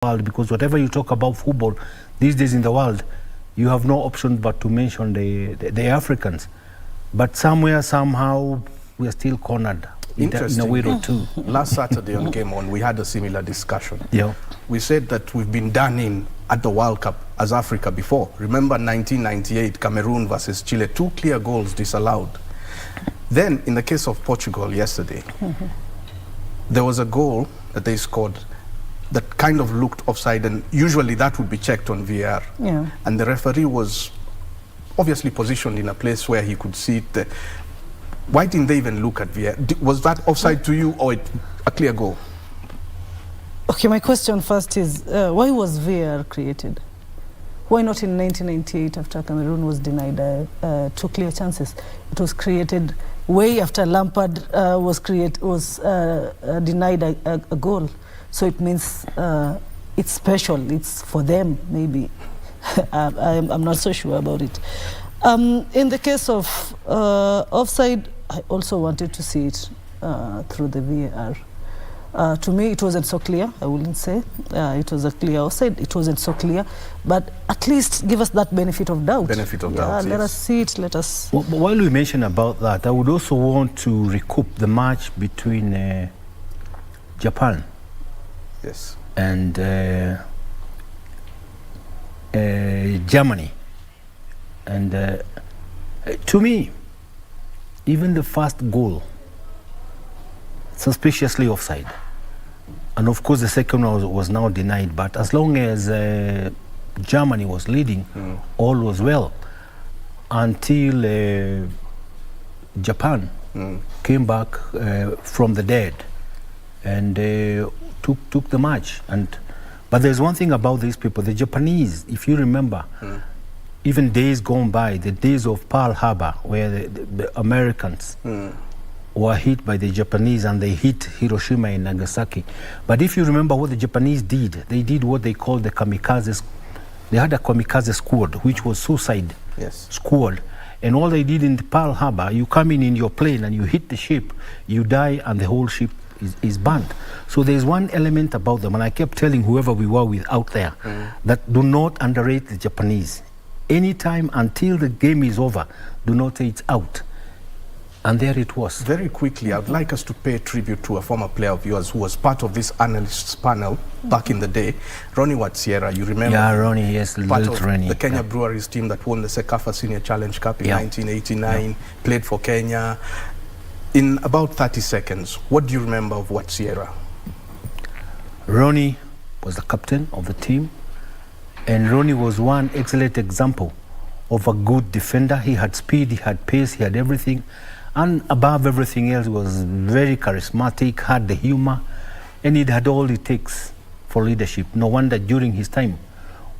world, because whatever you talk about football these days in the world, you have no option but to mention the Africans. But somewhere, somehow, we are still cornered in a way or two. Last Saturday on Game On, we had a similar discussion. Yeah. We said that we've been done in at the World Cup as Africa before. Remember 1998, Cameroon versus Chile, 2 clear goals disallowed. Then, in the case of Portugal yesterday, there was a goal that they scored that kind of looked offside, and usually that would be checked on VAR. Yeah. And the referee was obviously positioned in a place where he could see it. Why didn't they even look at VAR? Was that offside to you, or a clear goal? Okay, my question first is, why was VAR created? Why not in 1998, after Cameroon was denied 2 clear chances? It was created way after Lampard was denied a goal. So it means it's special, it's for them, maybe. I'm not so sure about it. In the case of offside, I also wanted to see it through the VAR. To me, it wasn't so clear, I wouldn't say. It was a clear offside, it wasn't so clear. But at least give us that benefit of doubt. Benefit of doubt, Let yes. us see it, let us... Well, while we mention about that, I would also want to recoup the match between Japan Yes. and Germany. And to me, even the first goal, suspiciously offside. And of course the second one was now denied, but as long as Germany was leading, all was well, until Japan came back from the dead and took the match. But there's one thing about these people, the Japanese, if you remember, even days gone by, the days of Pearl Harbor, where the Americans were hit by the Japanese, and they hit Hiroshima and Nagasaki. But if you remember what the Japanese did, they did what they called the kamikazes. They had a kamikaze squad, which was suicide squad. And all they did in the Pearl Harbor, you come in your plane and you hit the ship, you die, and the whole ship is burnt. So there's one element about them, and I kept telling whoever we were with out there, that do not underrate the Japanese. Anytime until the game is over, do not say it's out. And there it was. Very quickly, I'd like us to pay tribute to a former player of yours who was part of this analysts panel back in the day, Ronnie Watsierra. You remember? Yeah, Ronnie, yes, part of Ronnie. the Kenya Breweries team that won the Sekafa Senior Challenge Cup in 1989, played for Kenya. In about 30 seconds, what do you remember of Watsierra? Ronnie was the captain of the team, and Ronnie was one excellent example of a good defender. He had speed, he had pace, he had everything. And above everything else, was very charismatic, had the humor, and it had all it takes for leadership. No wonder during his time,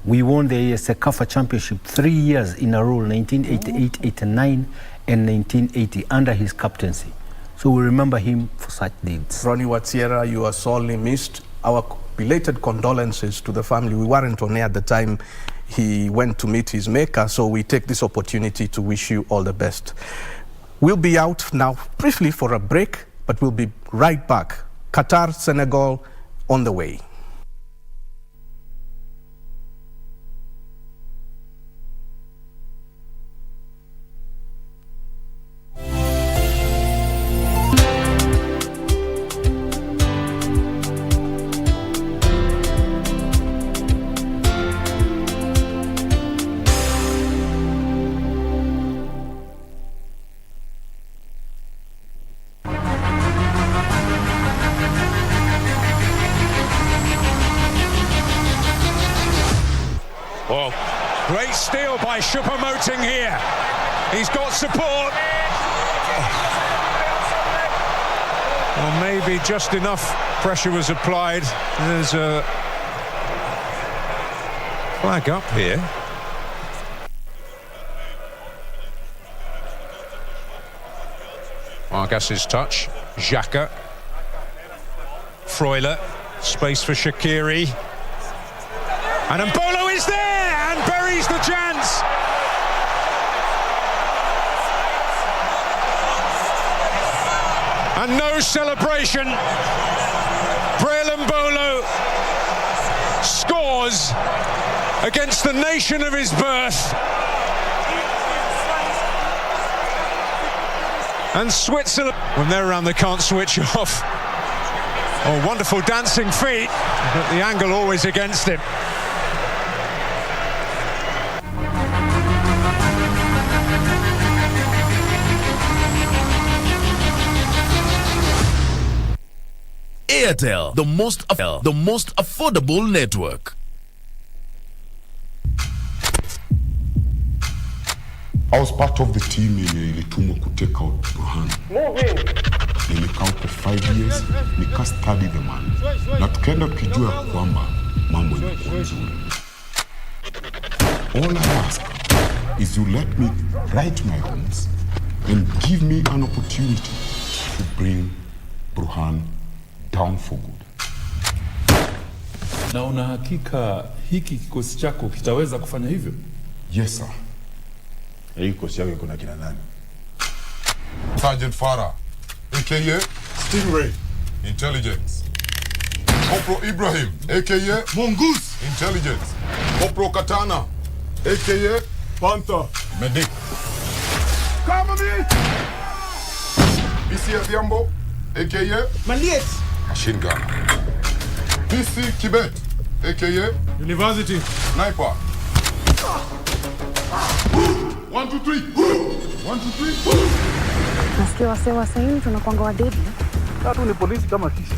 we won the Sekafa Championship 3 years in a row, 1988, 89, and 1980, under his captaincy. So we remember him for such deeds. Ronnie Watsierra, you are sorely missed. Our belated condolences to the family. We weren't on air at the time he went to meet his maker, so we take this opportunity to wish you all the best. We'll be out now briefly for a break, but we'll be right back. Qatar, Senegal, on the way. Oh, great steal by Choupo-Moting here. He's got support. Well, maybe just enough pressure was applied. There's a flag up here. Vargas's touch. Xhaka. Freuler. Space for Shaqiri. And Mbolo is there and buries the chance. And no celebration. Mbolo was against the nation of his birth. And Switzerland, when they're around, they can't switch off. Oh, wonderful dancing feet, but the angle always against him. Airtel, the most affordable network. I was part of the team ilitumwa to take out Burhan. Nilikaa huko 5 years, nika study the man. Na tukaenda tukijua kwamba mambo ilikuwa nzuri. All I ask is you let me right my wrongs and give me an opportunity to bring Burhan down for good. Na una hakika hiki kikosi chako kitaweza kufanya hivyo? Yes, sir. Hii kikosi yako kuna kina nani? Sergeant Farah, aka Stingray, Intelligence. Corporal Ibrahim, aka Mongoose, Intelligence. Corporal Katana, aka Panther, Medic. Cover me! PC Adhiambo, aka Maliet, Machine Gun. PC Kibet, aka University, Sniper. 1, 2, 3. 1, 2, 3. Nasikia wase hivi tunakuanga wadedi. tatu ni polisi kama sisi.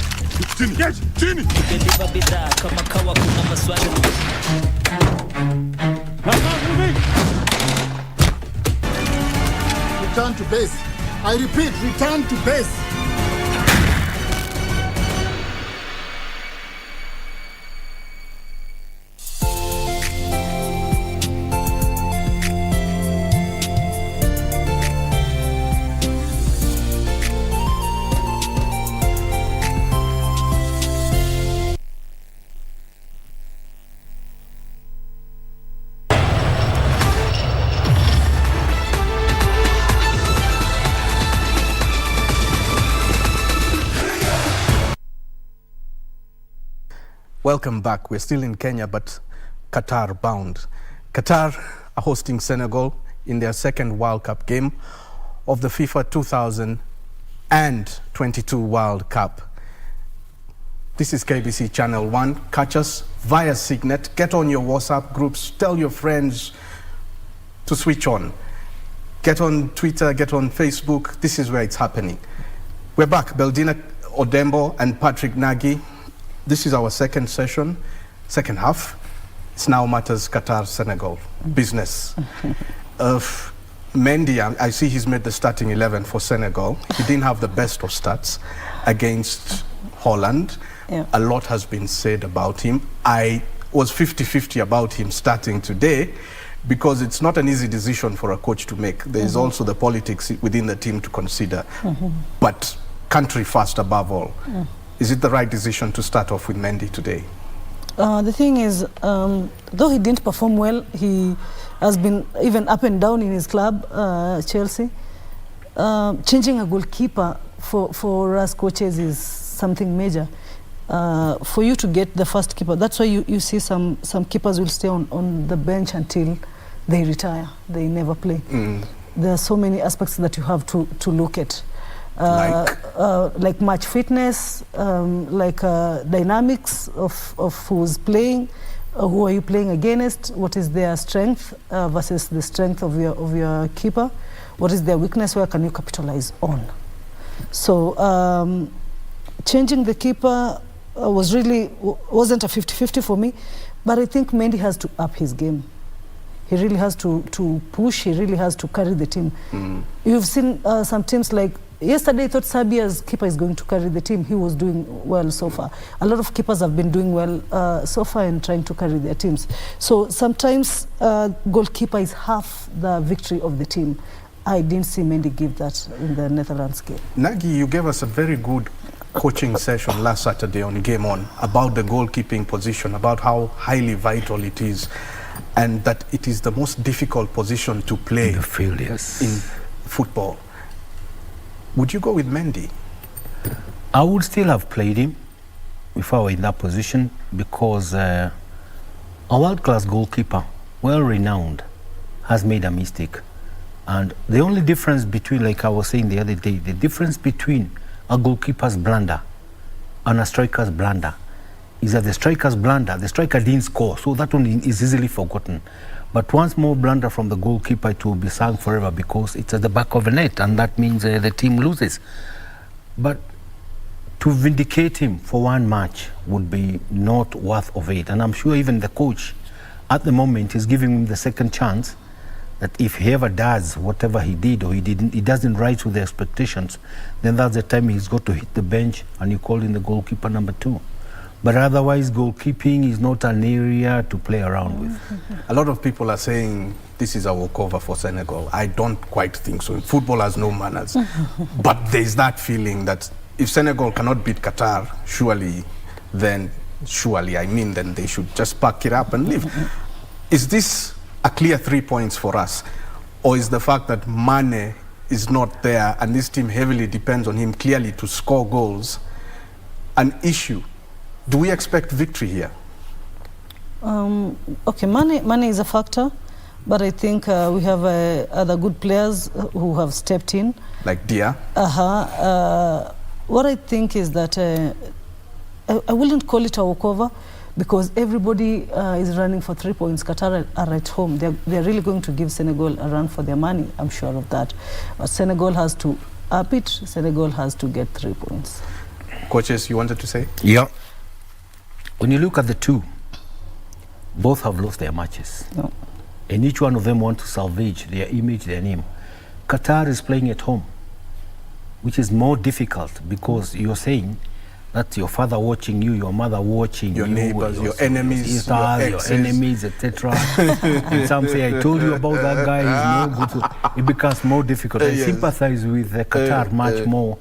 Chini, chini. Deliver bidhaa kama kawa kuna maswali. Return to base. I repeat, return to base. Welcome back. We're still in Kenya, but Qatar bound. Qatar are hosting Senegal in their second World Cup game of the FIFA 2022 World Cup. This is KBC Channel 1. Catch us via Signet. Get on your WhatsApp groups. Tell your friends to switch on. Get on Twitter, get on Facebook. This is where it's happening. We're back. Beldina Odembo and Patrick Nagy. This is our second session, second half. It's Now Matters Qatar, Senegal, business. Mendy, I see he's made the starting 11 for Senegal. He didn't have the best of stats against Holland. Yeah. A lot has been said about him. I was 50-50 about him starting today because it's not an easy decision for a coach to make. There is also the politics within the team to consider. But country first above all. Is it the right decision to start off with Mendy today? The thing is, though he didn't perform well, he has been even up and down in his club, Chelsea. Changing a goalkeeper for us coaches is something major. For you to get the first keeper, that's why you see some keepers will stay on the bench until they retire. They never play. There are so many aspects that you have to look at. Like match fitness, dynamics of who's playing, who are you playing against, what is their strength versus the strength of your keeper, what is their weakness, where can you capitalize on. So changing the keeper wasn't a 50-50 for me, but I think Mendy has to up his game. He really has to push, he really has to carry the team. You've seen some teams like yesterday, I thought Serbia's keeper is going to carry the team. He was doing well so far. A lot of keepers have been doing well so far in trying to carry their teams. So sometimes goalkeeper is half the victory of the team. I didn't see Mendy give that in the Netherlands game. Nagy, you gave us a very good coaching session last Saturday on Game On about the goalkeeping position, about how highly vital it is, and that it is the most difficult position to play in the field, yes, in football. Would you go with Mendy? I would still have played him if I were in that position because A world-class goalkeeper, well-renowned, has made a mistake. And the only difference between, like I was saying the other day, the difference between a goalkeeper's blunder and a striker's blunder is that the striker's blunder, the striker didn't score, so that one is easily forgotten. But once more blunder from the goalkeeper, it will be sung forever because it's at the back of the net, and that means the team loses. But to vindicate him for one match would be not worth of it. And I'm sure even the coach at the moment is giving him the second chance, that if he ever does whatever he did or he doesn't rise to the expectations, then that's the time he's got to hit the bench and you call in the goalkeeper number 2. But otherwise, goalkeeping is not an area to play around with. A lot of people are saying this is a walkover for Senegal. I don't quite think so. Football has no manners. But there's that feeling that if Senegal cannot beat Qatar, then they should just pack it up and leave. Is this a clear 3 points for us? Or is the fact that Mane is not there and this team heavily depends on him clearly to score goals an issue? Do we expect victory here? Okay, money is a factor, but I think we have other good players who have stepped in. Like Dia? What I think is that I wouldn't call it a walkover because everybody is running for 3 points. Qatar are at home. They're really going to give Senegal a run for their money. I'm sure of that. But Senegal has to up it. Senegal has to get 3 points. Coaches, you wanted to say? Yeah. When you look at the two, both have lost their matches. No. And each one of them want to salvage their image, their name. Qatar is playing at home, which is more difficult because you're saying that your father watching you, your mother watching your you, neighbors, your enemies, your enemies, etc. And some say, I told you about that guy, he's no good. It becomes more difficult. I sympathize with Qatar much more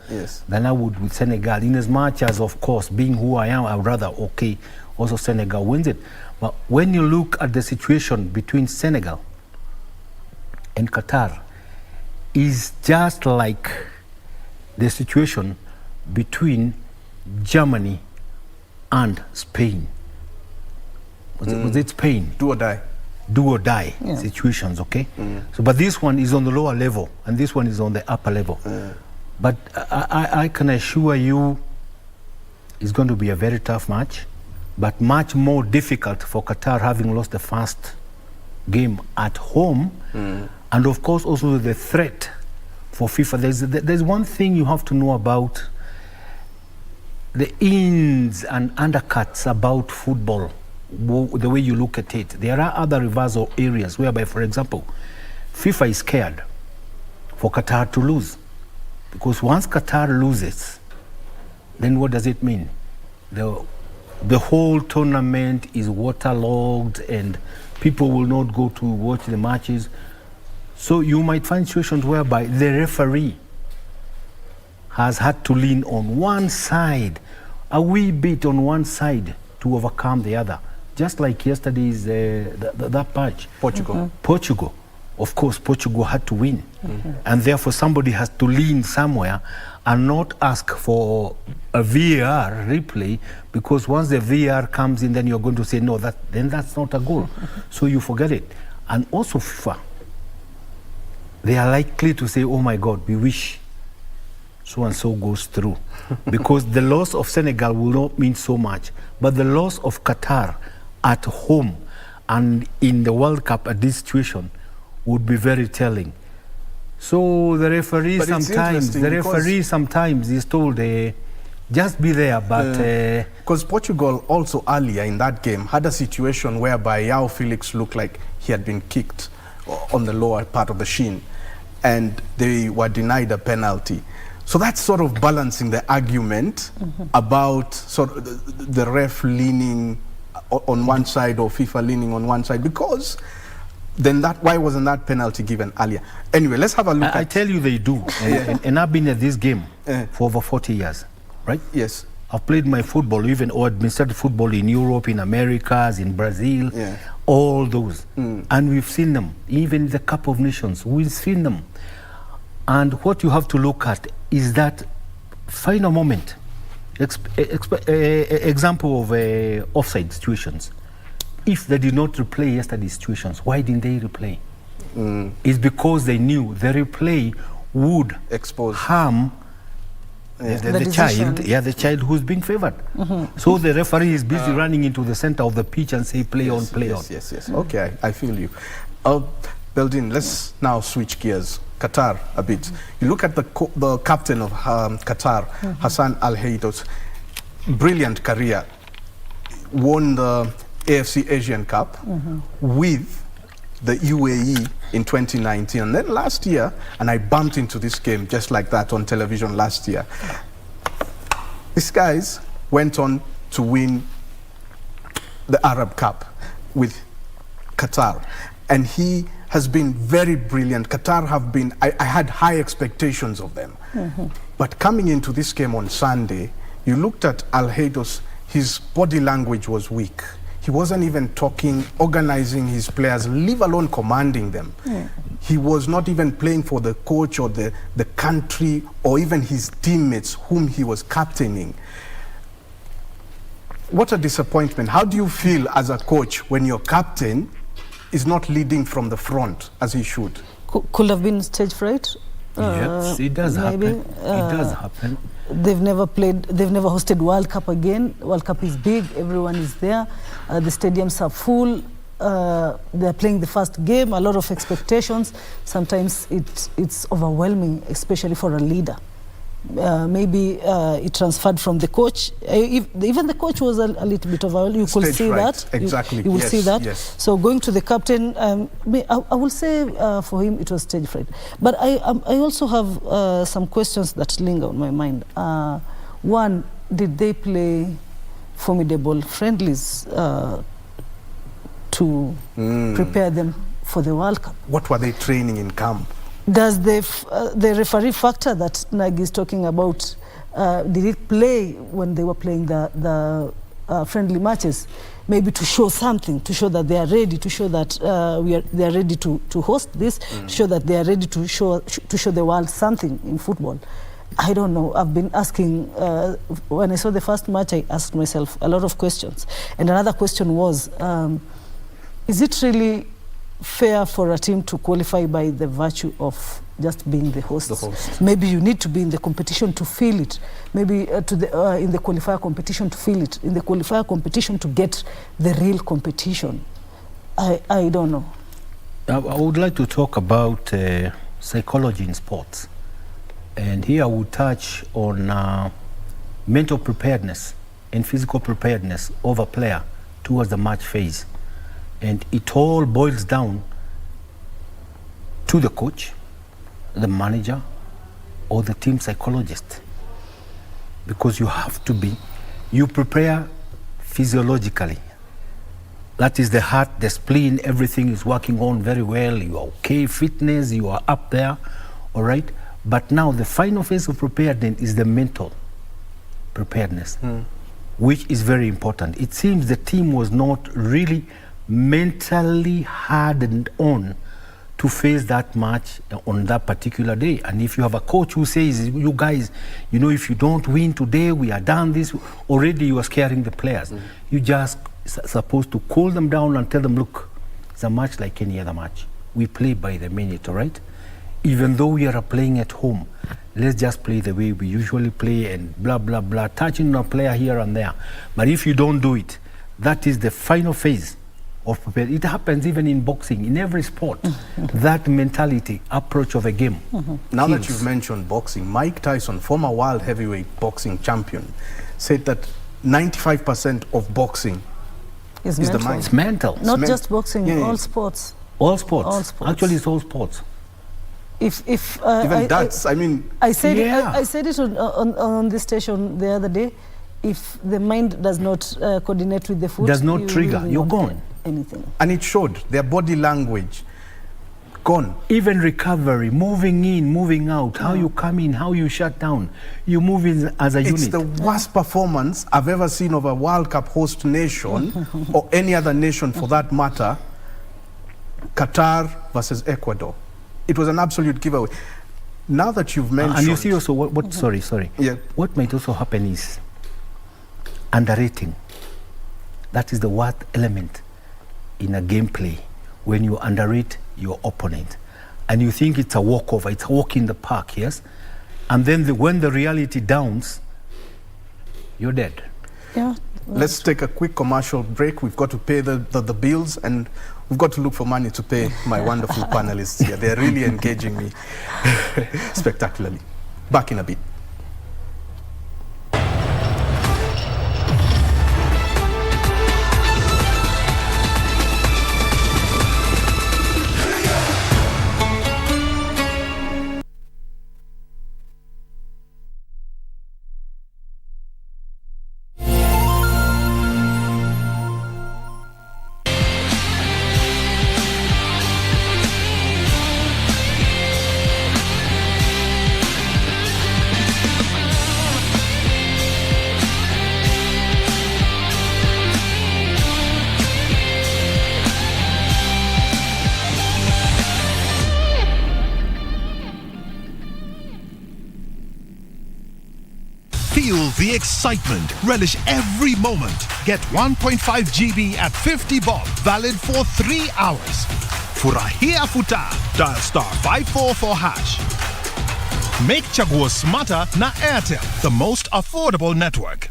than I would with Senegal. In as much as, of course, being who I am, I would rather, okay, also Senegal wins it. But when you look at the situation between Senegal and Qatar, is just like the situation between Germany and Spain. Was it Spain? Do or die. Do or die situations, okay? So, but this one is on the lower level and this one is on the upper level. But I can assure you it's going to be a very tough match, but much more difficult for Qatar, having lost the first game at home. And of course also the threat for FIFA. There's one thing you have to know about the ins and undercuts about football, the way you look at it. There are other reversal areas whereby, for example, FIFA is scared for Qatar to lose. Because once Qatar loses, then what does it mean? The whole tournament is waterlogged and people will not go to watch the matches. So you might find situations whereby the referee has had to lean on one side, a wee bit on one side to overcome the other. Just like yesterday's that match. Portugal. Portugal. Of course, Portugal had to win. And therefore somebody has to lean somewhere and not ask for a VAR replay, because once the VAR comes in, then you're going to say, no, then that's not a goal. So you forget it. And also FIFA, they are likely to say, oh my God, we wish so-and-so goes through. Because the loss of Senegal will not mean so much. But the loss of Qatar at home and in the World Cup at this situation would be very telling. So the referee sometimes is told, just be there, but... Because Portugal also earlier in that game had a situation whereby João Felix looked like he had been kicked on the lower part of the shin and they were denied a penalty. So that's sort of balancing the argument about sort of the ref leaning on one side or FIFA leaning on one side, because then why wasn't that penalty given earlier? Anyway, let's have a look I tell you they do. And I've been at this game for over 40 years, right? Yes. I've played my football, or administered football in Europe, in Americas, in Brazil, all those. And we've seen them, even the Cup of Nations, we've seen them. And what you have to look at is that final moment. Example of offside situations. if they did not replay yesterday's situations, why didn't they replay? It's because they knew the replay would harm the child, the child who's being favored. So the referee is busy running into the center of the pitch and say, play on, play on. Yes. Okay, I feel you. Beldin, let's now switch gears. Qatar a bit. You look at the captain of Qatar, Hassan Al-Heidos, brilliant career, won the AFC Asian Cup with the UAE in 2019. And then last year, and I bumped into this game just like that on television last year. These guys went on to win the Arab Cup with Qatar. And he has been very brilliant. Qatar have been, I had high expectations of them. But coming into this game on Sunday, you looked at Al-Heidos, his body language was weak. He wasn't even talking, organizing his players, leave alone commanding them. He was not even playing for the coach or the country or even his teammates whom he was captaining. What a disappointment. How do you feel as a coach when your captain is not leading from the front as he should? Could have been stage fright. Yes, it does happen. It does happen. They've never hosted World Cup again. World Cup is big, everyone is there. The stadiums are full. They're playing the first game, a lot of expectations. Sometimes it's overwhelming, especially for a leader. Maybe it transferred from the coach. Even the coach was a little bit overwhelmed. You could see that. Exactly. You will see that. Yes. So going to the captain, I will say for him it was stage fright. But I also have some questions that linger on my mind. One, did they play formidable friendlies to prepare them for the World Cup? What were they training in camp? Does the referee factor that Nagy is talking about, did it play when they were playing the friendly matches? Maybe to show something, to show that they are ready, to show that they are ready to host this, to show that they are ready to show the world something in football. I don't know. I've been asking, when I saw the first match, I asked myself a lot of questions. And another question was, is it really fair for a team to qualify by the virtue of just being the host? Maybe you need to be in the competition to feel it. Maybe in the qualifier competition to feel it. In the qualifier competition to get the real competition. I don't know. I would like to talk about psychology in sports. And here I would touch on mental preparedness and physical preparedness of a player towards the match phase. And it all boils down to the coach, the manager, or the team psychologist. Because you prepare physiologically. That is the heart, the spleen, everything is working on very well. You are okay, fitness, you are up there, all right? But now the final phase of preparedness is the mental preparedness, which is very important. It seems the team was not really mentally hardened on to face that match on that particular day. And if you have a coach who says, you guys, you know, if you don't win today, we are done this, already you are scaring the players. You just supposed to cool them down and tell them, look, it's a match like any other match. We play by the minute, all right? Even though we are playing at home, let's just play the way we usually play and blah, blah, blah, touching a player here and there. But if you don't do it, that is the final phase of preparation. It happens even in boxing, in every sport. That mentality, approach of a game. Now that you've mentioned boxing, Mike Tyson, former world heavyweight boxing champion, said that 95% of boxing is the mind. It's mental. Not just boxing, all sports. All sports. All sports. Actually, it's all sports. Even darts, I said it on this station the other day. If the mind does not coordinate with the foot, does not trigger, you're gone. Anything. And it showed, their body language, gone. Even recovery, moving in, moving out, how you come in, how you shut down, you move in as a unit. It's the worst performance I've ever seen of a World Cup host nation, or any other nation for that matter, Qatar versus Ecuador. It was an absolute giveaway. Now that you've mentioned... and you see also, what sorry. Yeah. What might also happen is underrating. That is the worst element. in a gameplay when you underrate your opponent and you think it's a walkover, it's a walk in the park, yes? And then when the reality downs, you're dead. Yeah. Let's take a quick commercial break. We've got to pay the bills, and we've got to look for money to pay my wonderful panelists here. They're really engaging me spectacularly. Back in a bit. Feel the excitement. Relish every moment. Get 1.5 GB at 50 bob, valid for 3 hours. Furahia futa. Dial *544 hash. Make chaguo smarter na Airtel, the most affordable network.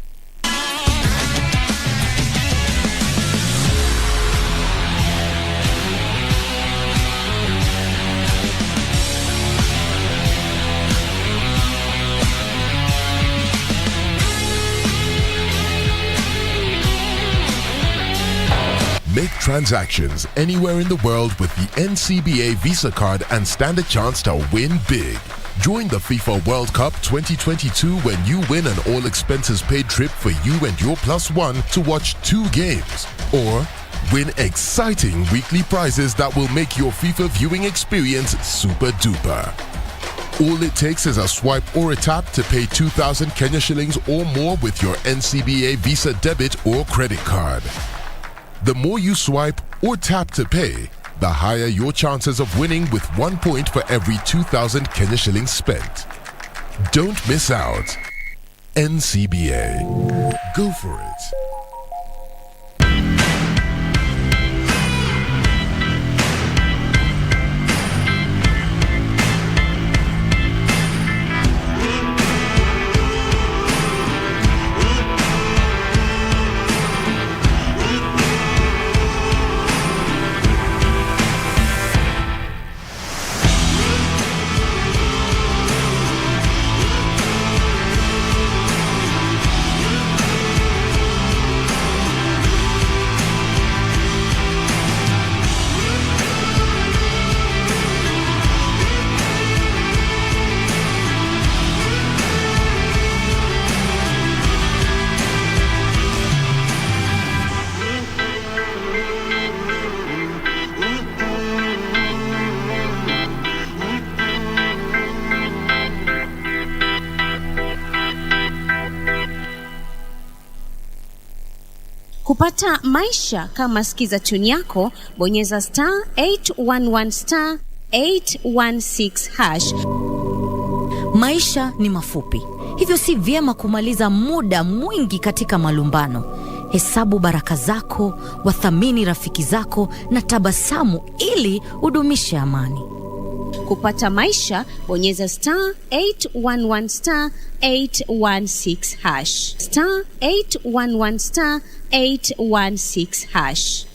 Make transactions anywhere in the world with the NCBA Visa card and stand a chance to win big. Join the FIFA World Cup 2022 when you win an all-expenses-paid trip for you and your +1 to watch 2 games. Or win exciting weekly prizes that will make your FIFA viewing experience super duper. All it takes is a swipe or a tap to pay 2,000 Kenya shillings or more with your NCBA Visa debit or credit card. The more you swipe or tap to pay, the higher your chances of winning with 1 point for every 2,000 Kenya shillings spent. Don't miss out. NCBA. Go for it. Kupata maisha kama Skiza tune yako, bonyeza *811 *816 hash. Maisha ni mafupi, hivyo si vyema kumaliza muda mwingi katika malumbano. Hesabu baraka zako, wathamini rafiki zako na tabasamu ili udumishe amani. Kupata maisha, bonyeza *811 *816 hash. *811 *816 hash.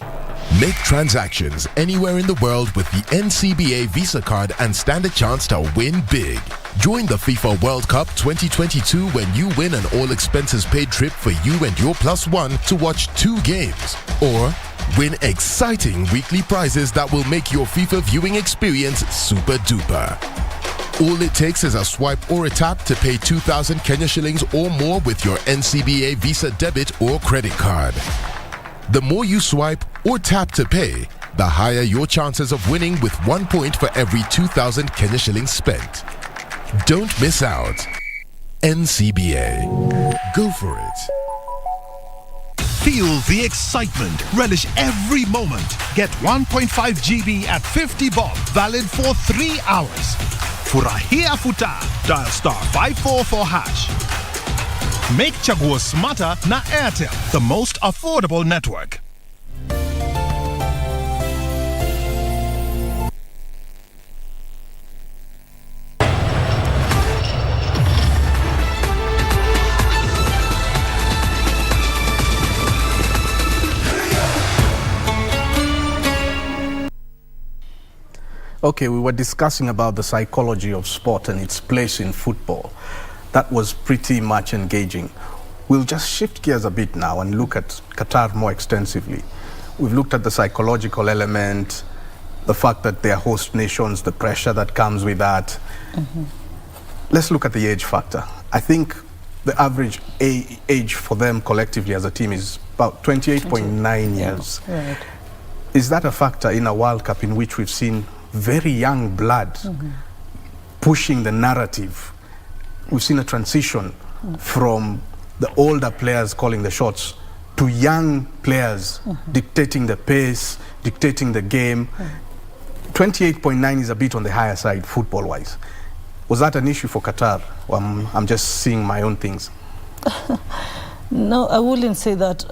Make transactions anywhere in the world with the NCBA Visa card and stand a chance to win big. Join the FIFA World Cup 2022 when you win an all-expenses-paid trip for you and your +1 to watch 2 games. Or win exciting weekly prizes that will make your FIFA viewing experience super duper. All it takes is a swipe or a tap to pay 2,000 Kenya shillings or more with your NCBA Visa debit or credit card. The more you swipe or tap to pay, the higher your chances of winning with 1 point for every 2,000 Kenya shillings spent. Don't miss out. NCBA. Go for it. Feel the excitement. Relish every moment. Get 1.5 GB at 50 bob, valid for 3 hours. Furahia futa. Dial *544 hash. Make chaguo smarter na Airtel, the most affordable network. Okay, we were discussing about the psychology of sport and its place in football. That was pretty much engaging. We'll just shift gears a bit now and look at Qatar more extensively. We've looked at the psychological element, the fact that they're host nations, the pressure that comes with that. Let's look at the age factor. I think the average age for them collectively as a team is about 28.9 years. Right. Is that a factor in a World Cup in which we've seen very young blood pushing the narrative? We've seen a transition from the older players calling the shots to young players dictating the pace, dictating the game. 28.9 is a bit on the higher side football-wise. Was that an issue for Qatar? I'm just seeing my own things. No, I wouldn't say that.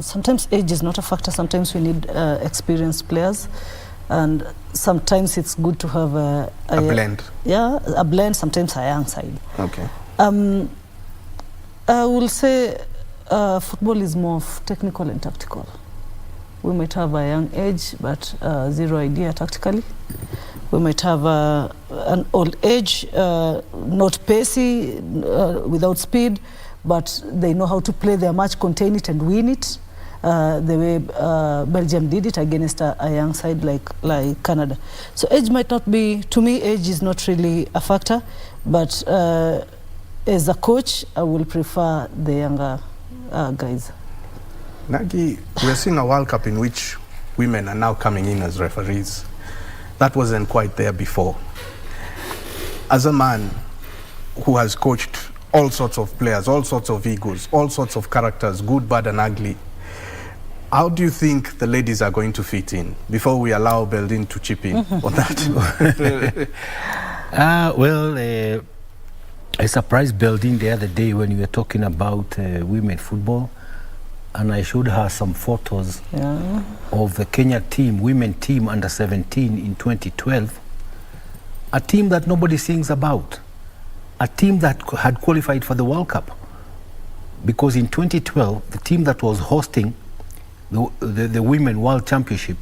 Sometimes age is not a factor. Sometimes we need experienced players. And sometimes it's good to have a blend. Yeah, a blend, sometimes a young side. Okay. I will say football is more of technical and tactical. We might have a young age, but zero idea tactically. We might have an old age, not pacey, without speed, but they know how to play their match, contain it and win it. The way Belgium did it against a young side like Canada. So age might not be, to me, age is not really a factor, but as a coach, I will prefer the younger guys. Nagi, we're seeing a World Cup in which women are now coming in as referees. That wasn't quite there before. As a man who has coached all sorts of players, all sorts of egos, all sorts of characters, good, bad and ugly, how do you think the ladies are going to fit in before we allow Beldin to chip in on that? I surprised Beldin the other day when we were talking about women football, and I showed her some photos of the Kenya team, women team under 17 in 2012, a team that nobody sings about, a team that had qualified for the World Cup. Because in 2012, the team that was hosting the Women World Championship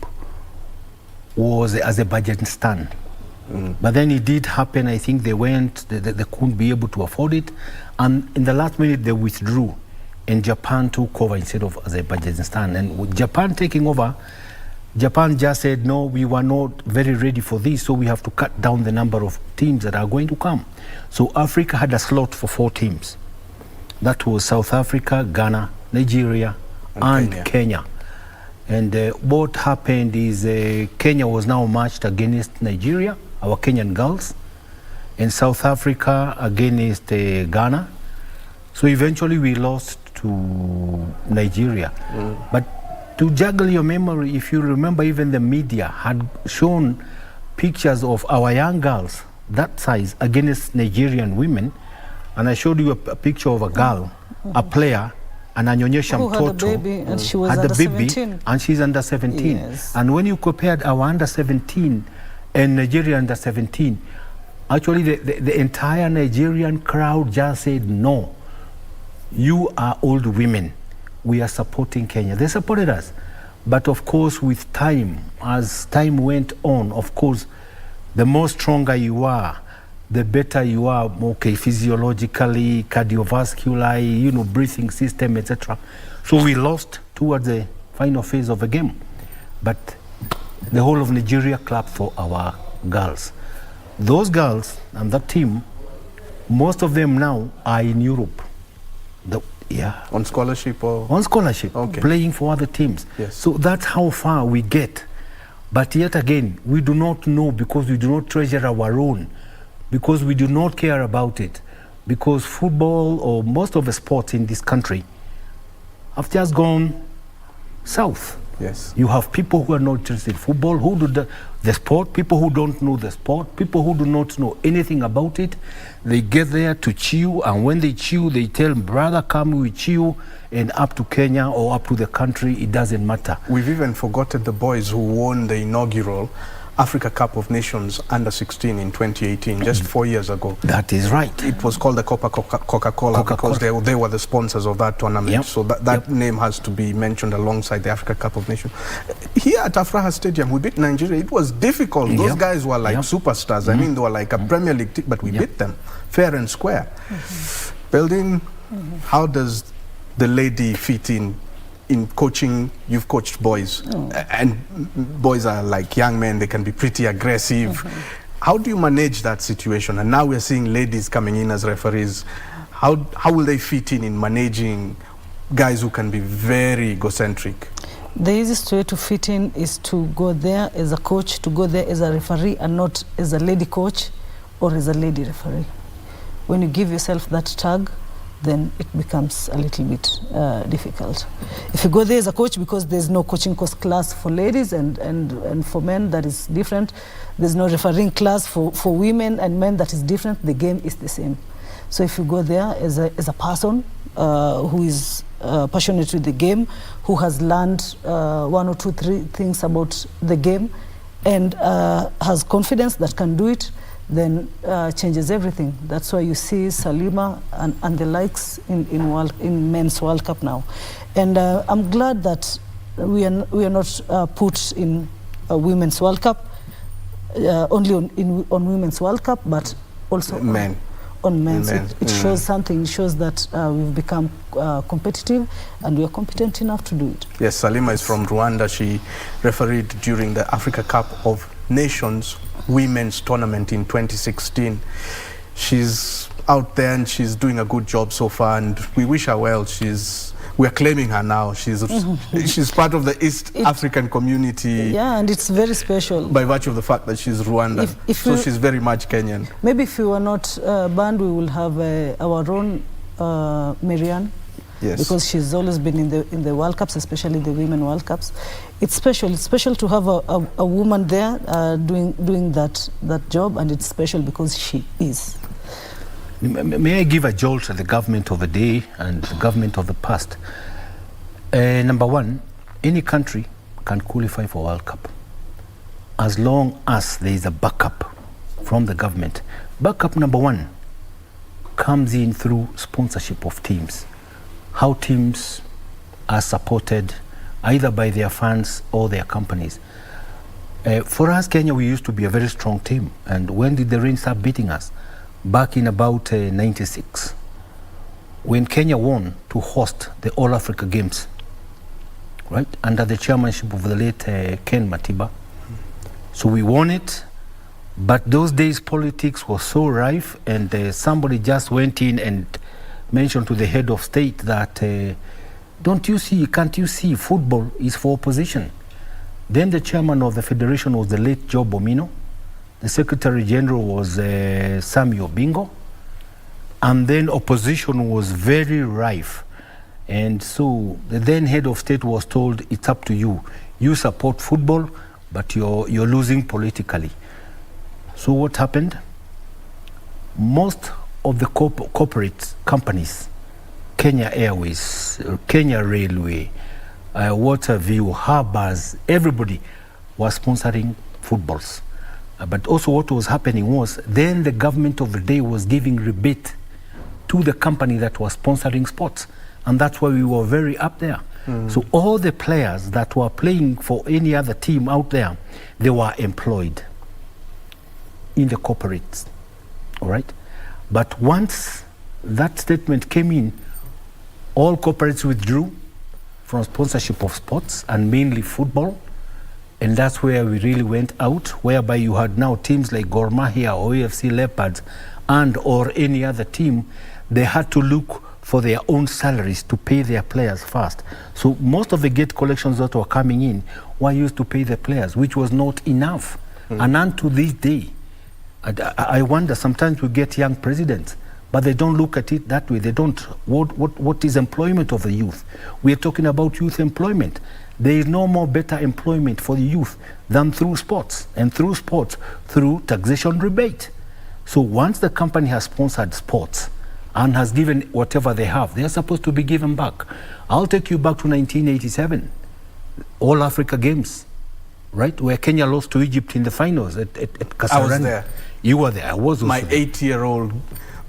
was Azerbaijan. But then it did happen. I think they couldn't be able to afford it. And in the last minute, they withdrew. And Japan took over instead of Azerbaijan. And with Japan taking over, Japan just said, no, we were not very ready for this, so we have to cut down the number of teams that are going to come. So Africa had a slot for 4 teams. That was South Africa, Ghana, Nigeria, and Kenya. And what happened is Kenya was now matched against Nigeria, our Kenyan girls, and South Africa against Ghana. So eventually we lost to Nigeria. But to juggle your memory, if you remember, even the media had shown pictures of our young girls that size against Nigerian women. And I showed you a picture of a girl, a player, ananyonyesha mtoto, had a baby, and she's under 17. Yes. And when you compared our under 17 and Nigeria under 17, actually the entire Nigerian crowd just said, no, you are old women. We are supporting Kenya. They supported us. But of course, with time, as time went on, of course, the more stronger you are, the better you are, okay, physiologically, cardiovascular, breathing system, etc. So we lost towards the final phase of the game. But the whole of Nigeria clapped for our girls. Those girls and that team, most of them now are in Europe. On scholarship or? On scholarship, okay. Playing for other teams. Yes. So that's how far we get. But yet again, we do not know because we do not treasure our own, because we do not care about it, because football or most of the sports in this country have just gone south. Yes. You have people who are not interested in football, who do the sport, people who don't know the sport, people who do not know anything about it. They get there to chew, and when they chew, they tell, brother, come, we chew, and up to Kenya or up to the country, it doesn't matter. We've even forgotten the boys who won the inaugural Africa Cup of Nations under 16 in 2018, just 4 years ago. That is right. It was called the Coca-Cola because they were the sponsors of that tournament. Yep. So that name has to be mentioned alongside the Africa Cup of Nations. Here at Afraha Stadium, we beat Nigeria. It was difficult. Those guys were like superstars. I mean, they were like a Premier League team, but we beat them fair and square. Belding, how does the lady fit in coaching? You've coached boys, and boys are like young men. They can be pretty aggressive. How do you manage that situation? And now we're seeing ladies coming in as referees. How will they fit in managing guys who can be very egocentric? The easiest way to fit in is to go there as a coach, to go there as a referee, and not as a lady coach or as a lady referee. When you give yourself that tag, then it becomes a little bit difficult. If you go there as a coach, because there's no coaching course class for ladies and for men, that is different. There's no refereeing class for women and men, that is different. The game is the same. So if you go there as a person who is passionate with the game, who has learned 1 or 2, 3 things about the game, and has confidence that can do it, then changes everything. That's why you see Salima and the likes in men's World Cup now. And I'm glad that we are not put in a women's World Cup, only on women's World Cup, but also on men's. It shows something. It shows that we've become competitive and we are competent enough to do it. Yes, Salima is from Rwanda. She refereed during the Africa Cup of Nations women's tournament in 2016. She's out there and she's doing a good job so far, and we wish her well. We're claiming her now. She's part of the East African community. Yeah, and it's very special. By virtue of the fact that she's Rwandan. So she's very much Kenyan. Maybe if we were not banned, we will have our own Marianne. Yes. Because she's always been in the World Cups, especially the Women World Cups. It's special. It's special to have a woman there doing that job, and it's special because she is. May I give a jolt to the government of the day and the government of the past? Number one, any country can qualify for World Cup as long as there is a backup from the government. Backup number one comes in through sponsorship of teams. How teams are supported either by their fans or their companies. For us, Kenya, we used to be a very strong team. And when did the rain start beating us? Back in about 96, when Kenya won to host the All Africa Games, right, under the chairmanship of the late Ken Matiba. So we won it, but those days politics was so rife, and somebody just went in and mentioned to the head of state that, can't you see, football is for opposition. Then the chairman of the federation was the late Joe Bomino. The Secretary General was Samuel Bingo. And then opposition was very rife. And so the then head of state was told, it's up to you. You support football, but you're losing politically. So what happened? Most of the corporate companies, Kenya Airways, Kenya Railway, Waterview, Harbors, everybody was sponsoring footballs. But also what was happening was, then the government of the day was giving rebate to the company that was sponsoring sports. And that's why we were very up there. So all the players that were playing for any other team out there, they were employed in the corporates, all right? But once that statement came in, all corporates withdrew from sponsorship of sports, and mainly football. And that's where we really went out, whereby you had now teams like Gor Mahia or AFC Leopards and or any other team, they had to look for their own salaries to pay their players first. So most of the gate collections that were coming in were used to pay the players, which was not enough. And unto this day, I wonder, sometimes we get young presidents, but they don't look at it that way. They don't, what is employment of the youth? We are talking about youth employment. There is no more better employment for the youth than through sports, and through sports, through taxation rebate. So once the company has sponsored sports and has given whatever they have, they are supposed to be given back. I'll take you back to 1987, All Africa Games. right? Where Kenya lost to Egypt in the finals at Kasarani. I was there. You were there. I was also my there. 8-year-old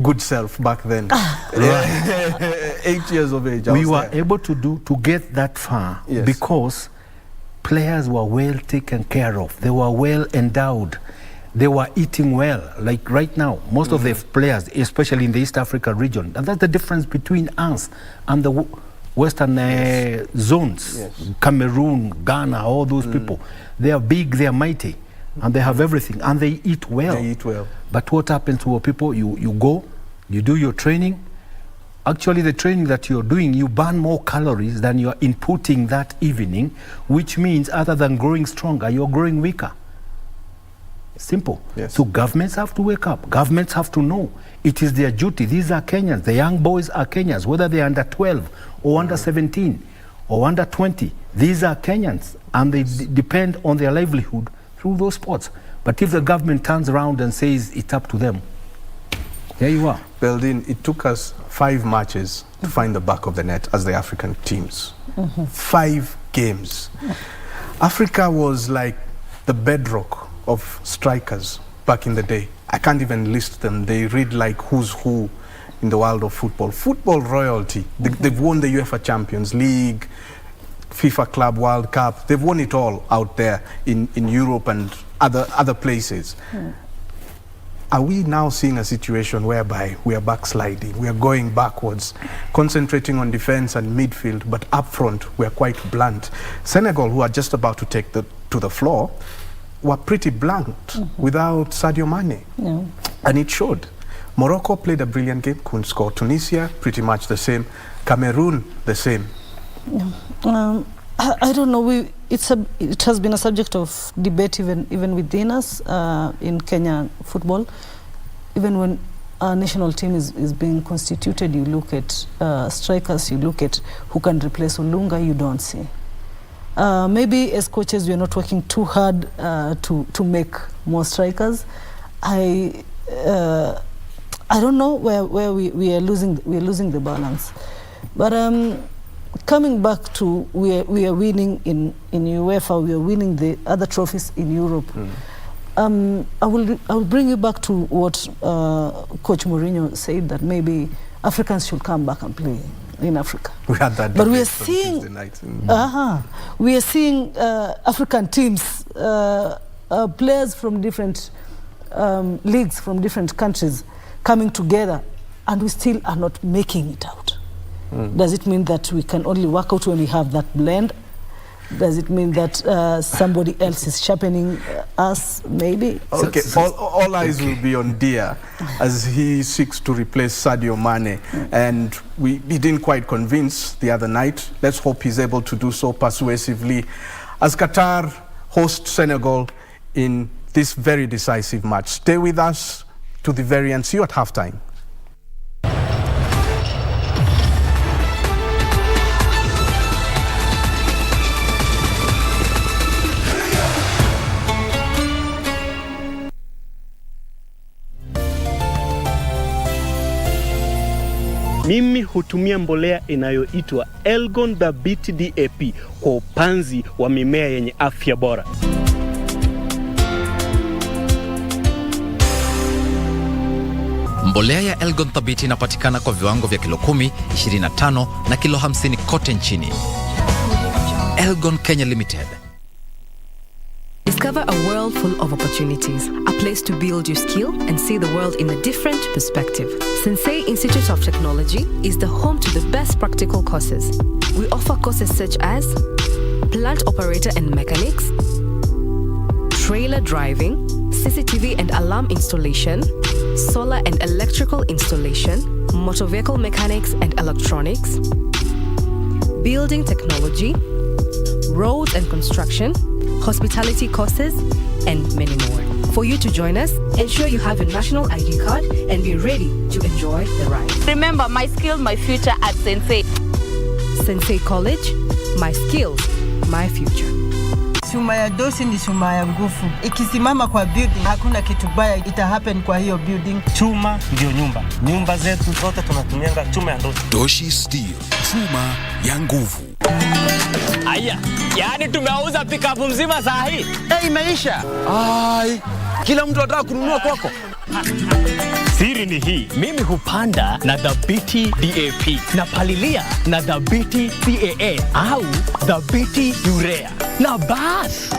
good self back then. 8 years of age. We were able to get that far because players were well taken care of. They were well endowed. They were eating well. Like right now, most of the players, especially in the East Africa region, and that's the difference between us and the Western zones. Cameroon, Ghana, all those people. They are big, they are mighty, and they have everything, and they eat well. They eat well. But what happens to our people? You go, you do your training. Actually, the training that you're doing, you burn more calories than you're inputting that evening, which means other than growing stronger, you're growing weaker. Simple. So governments have to wake up. Governments have to know it is their duty. These are Kenyans. The young boys are Kenyans, whether they're under 12 or under 17 or under 20. These are Kenyans, and they depend on their livelihood through those sports. But if the government turns around and says it's up to them, there you are. Beldin, it took us 5 matches to find the back of the net as the African teams. 5 games. Africa was like the bedrock of strikers back in the day. I can't even list them. They read like who's who in the world of football. Football royalty. They've won the UEFA Champions League, FIFA Club World Cup. They've won it all out there in Europe and other places. Are we now seeing a situation whereby we are backsliding, we are going backwards, concentrating on defense and midfield, but up front we are quite blunt? Senegal, who are just about to take to the floor, were pretty blunt without Sadio Mane. And it showed. Morocco played a brilliant game, couldn't score. Tunisia, pretty much the same. Cameroon, the same. I don't know. It has been a subject of debate even within us in Kenya football. Even when our national team is being constituted, you look at strikers, you look at who can replace Olunga, you don't see. Maybe as coaches we are not working too hard to make more strikers. I don't know where we are losing the balance. But coming back to we are winning in UEFA, we are winning the other trophies in Europe. I will bring you back to what Coach Mourinho said, that maybe Africans should come back and play in Africa. We had that. But we are seeing we are seeing African teams, players from different leagues from different countries coming together, and we still are not making it out. Does it mean that we can only work out when we have that blend? Does it mean that somebody else is sharpening us, maybe? Okay, all eyes will be on Dia as he seeks to replace Sadio Mane. And he didn't quite convince the other night. Let's hope he's able to do so persuasively as Qatar hosts Senegal in this very decisive match. Stay with us to the very end. See you at halftime. Mimi hutumia mbolea inayoitwa Elgon Dhabiti DAP kwa upanzi wa mimea yenye afya bora. Mbolea ya Elgon Dhabiti inapatikana kwa viwango vya kilo 10, 25 na kilo 50 kote nchini. Elgon Kenya Limited. Discover a world full of opportunities, a place to build your skill and see the world in a different perspective. Sensei Institute of Technology is the home to the best practical courses. We offer courses such as plant operator and mechanics, trailer driving, CCTV and alarm installation, solar and electrical installation, motor vehicle mechanics and electronics, building technology, roads and construction, hospitality courses, and many more. For you to join us, ensure you have your national ID card and be ready to enjoy the ride. Remember, my skills, my future at Sensei. Sensei College, my skills, my future. Chuma ya dosi ni chuma ya nguvu. Ikisimama kwa building, hakuna kitu baya ita happen kwa hiyo building. Chuma ndio nyumba. Nyumba zetu zote tunatumianga chuma ya dosi. Doshi Steel, chuma ya nguvu. Aya, yani tumeuza pickup mzima saa hii. Imeisha. Ai, kila mtu anataka kununua kwako. Siri ni hii, mimi hupanda na Dhabiti DAP, na palilia na Dhabiti CAN au Dhabiti Urea. Na bas,